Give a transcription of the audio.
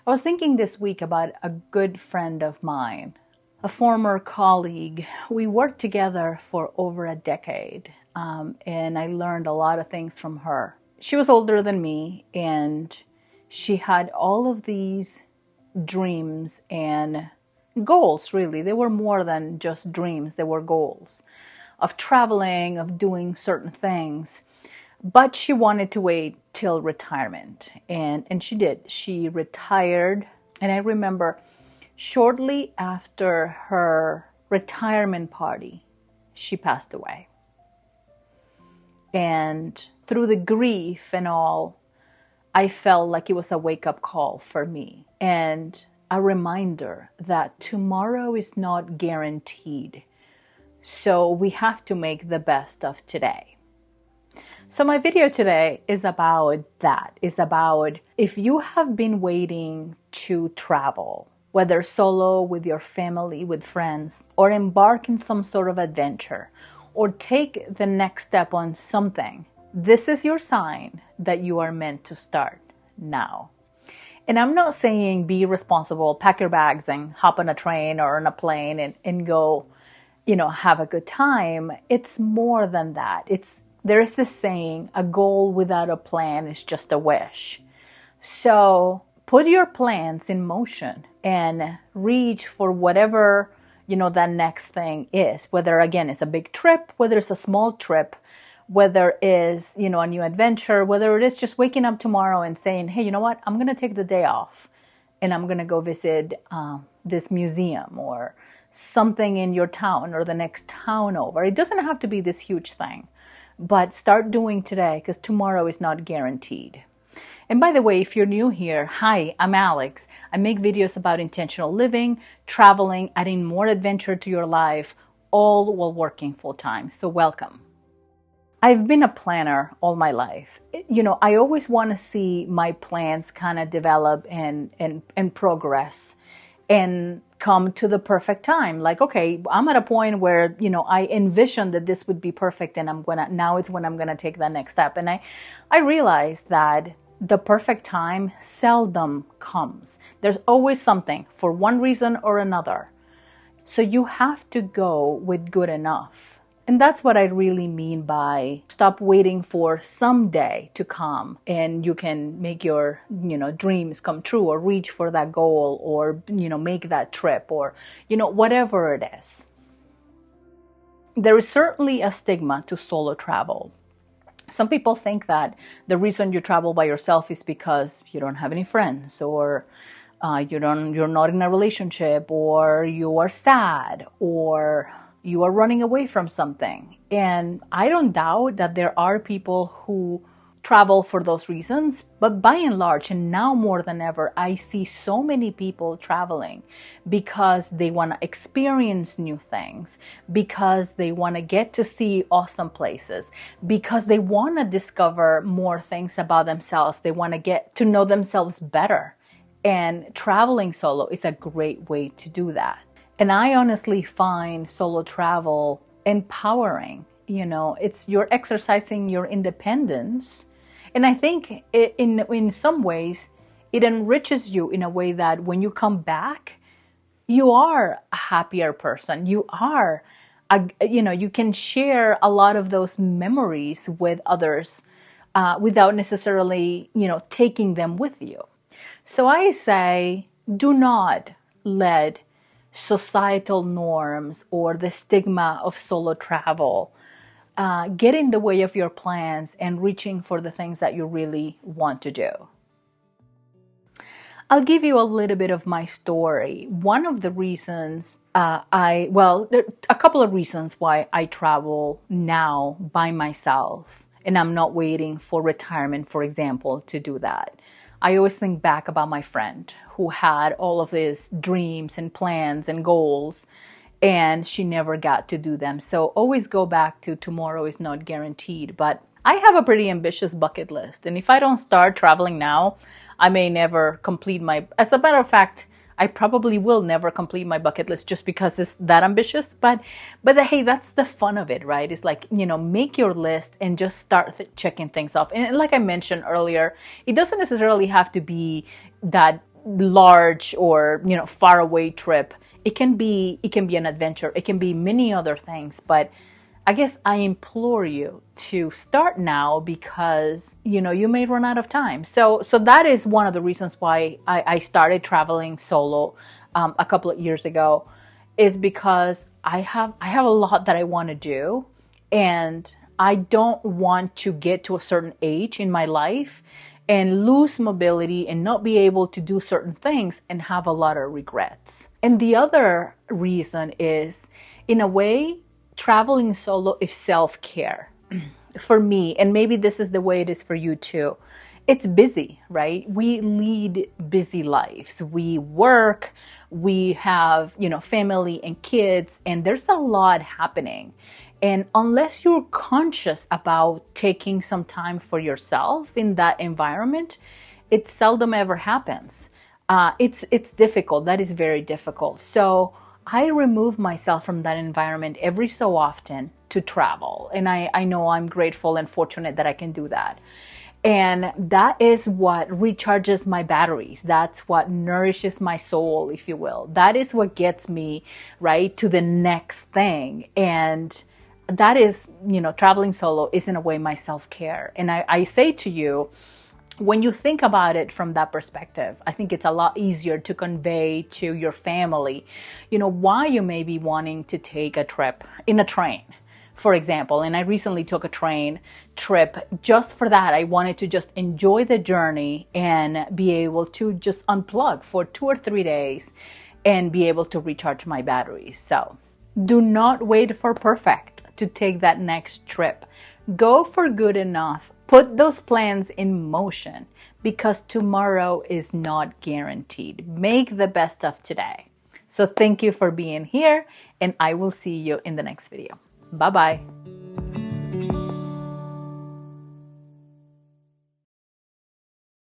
I was thinking this week about a good friend of mine, a former colleague. We worked together for over a decade, and I learned a lot of things from her. She was older than me, and she had all of these dreams and goals, really. They were more than just dreams, they were goals of traveling, of doing certain things. But she wanted to wait till retirement, and she did. She retired, and I remember shortly after her retirement party, she passed away. And through the grief and all, I felt like it was a wake-up call for me and a reminder that tomorrow is not guaranteed. So we have to make the best of today. So my video today is about that. It's about if you have been waiting to travel, whether solo, with your family, with friends, or embark in some sort of adventure, or take the next step on something, this is your sign that you are meant to start now. And I'm not saying be responsible, pack your bags and hop on a train or on a plane and go, have a good time. It's more than that. There's this saying, a goal without a plan is just a wish. So put your plans in motion and reach for whatever, that next thing is. Whether, again, it's a big trip, whether it's a small trip, whether it's, a new adventure, whether it is just waking up tomorrow and saying, hey, you know what? I'm going to take the day off and I'm going to go visit this museum or something in your town or the next town over. It doesn't have to be this huge thing. But start doing today because tomorrow is not guaranteed. And by the way, if you're new here, hi, I'm Alex. I make videos about intentional living, traveling, adding more adventure to your life, all while working full time. So welcome. I've been a planner all my life. I always want to see my plans kind of develop and progress and come to the perfect time. Like, okay, I'm at a point where, I envisioned that this would be perfect and now it's when I'm going to take that next step. And I realized that the perfect time seldom comes. There's always something for one reason or another. So you have to go with good enough. And that's what I really mean by stop waiting for someday to come and you can make your, dreams come true or reach for that goal or, make that trip or, whatever it is. There is certainly a stigma to solo travel. Some people think that the reason you travel by yourself is because you don't have any friends or you're not in a relationship or you are sad or you are running away from something. And I don't doubt that there are people who travel for those reasons, but by and large, and now more than ever, I see so many people traveling because they want to experience new things, because they want to get to see awesome places, because they want to discover more things about themselves. They want to get to know themselves better. And traveling solo is a great way to do that. And I honestly find solo travel empowering. You're exercising your independence. And I think in some ways, it enriches you in a way that when you come back, you are a happier person. You are, you can share a lot of those memories with others without necessarily, taking them with you. So I say, do not let societal norms or the stigma of solo travel get in the way of your plans and reaching for the things that you really want to do. I'll give you a little bit of my story. One of the reasons there are a couple of reasons why I travel now by myself and I'm not waiting for retirement, for example, to do that. I always think back about my friend who had all of these dreams and plans and goals, and she never got to do them. So always go back to tomorrow is not guaranteed. But I have a pretty ambitious bucket list. And if I don't start traveling now, I may never complete as a matter of fact, I probably will never complete my bucket list just because it's that ambitious. But hey, that's the fun of it, right? It's like, make your list and just start checking things off. And like I mentioned earlier, it doesn't necessarily have to be that large or, far away trip. It can be an adventure. It can be many other things, but I guess I implore you to start now because, you may run out of time. So that is one of the reasons why I started traveling solo a couple of years ago, is because I have a lot that I want to do, and I don't want to get to a certain age in my life and lose mobility and not be able to do certain things and have a lot of regrets. And the other reason is, in a way, traveling solo is self-care for me, and maybe this is the way it is for you too. It's busy, right? We lead busy lives. We work, we have, family and kids, and there's a lot happening. And unless you're conscious about taking some time for yourself in that environment, it seldom ever happens. It's difficult. That is very difficult. So I remove myself from that environment every so often to travel. And I know I'm grateful and fortunate that I can do that. And that is what recharges my batteries. That's what nourishes my soul, if you will. That is what gets me, right, to the next thing. And that is, traveling solo is in a way my self-care. And I say to you, when you think about it from that perspective, I think it's a lot easier to convey to your family, why you may be wanting to take a trip in a train, for example. And I recently took a train trip just for that. I wanted to just enjoy the journey and be able to just unplug for 2 or 3 days and be able to recharge my batteries. So do not wait for perfect to take that next trip. Go for good enough. Put those plans in motion, because tomorrow is not guaranteed. Make the best of today. So thank you for being here, and I will see you in the next video. Bye-bye.